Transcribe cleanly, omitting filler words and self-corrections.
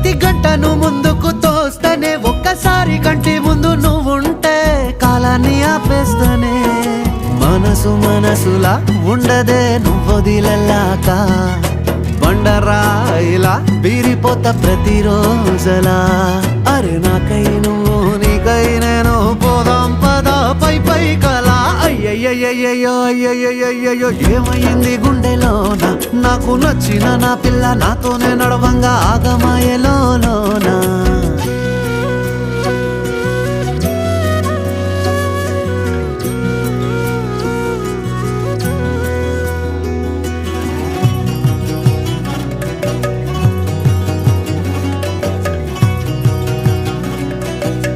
ప్రతి గంటను ముందుకు తోస్తనే ఒక్కసారి కంటి ముందు నువ్వుంటే కాలాన్ని ఆపేస్తనే మనసులా ఉండదే నువ్వొదిలెల్లాక బండరాయిలా బీరిపోత ప్రతిరోజలా అరే నాకై నువ్వు నీకై నేను పోదాం పదా పై కలా అయ్యయ్యయ్యో అయ్యయ్యయ్యో ఏమైంది గుండెలోన నాకు నచ్చిన నా పిల్ల నాతోనే నడవంగా ఆగమాయలోనా